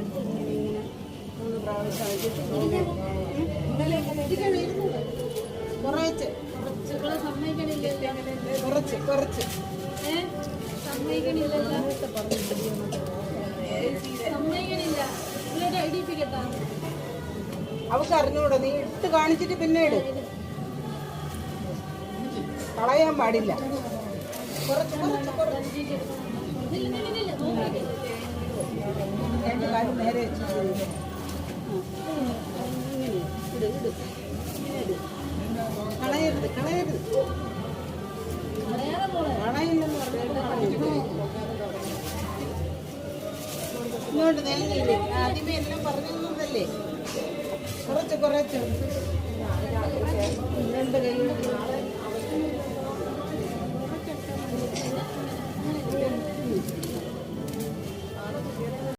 ഇങ്ങനെ 3 പ്രാവശ്യം കുറച്ച് കുറച്ച് കുറച്ച് അവക്ക് അറിഞ്ഞൂടാ. നീ ഇട്ട് കാണിച്ചിട്ട് പിന്നെ ഇട്. കളയാൻ പാടില്ല. കുറച്ച് കുറച്ച് കുറച്ച് 2 കാലും നേരെ കളയരുത് കളയരുത്. കളയില്ലെന്ന് പറഞ്ഞിട്ട് ഇങ്ങോട്ട് നേരില്ലേ. ആദ്യമേ എല്ലാം പറഞ്ഞതല്ലേ. കുറച്ച് കുറച്ച് 2 കൈ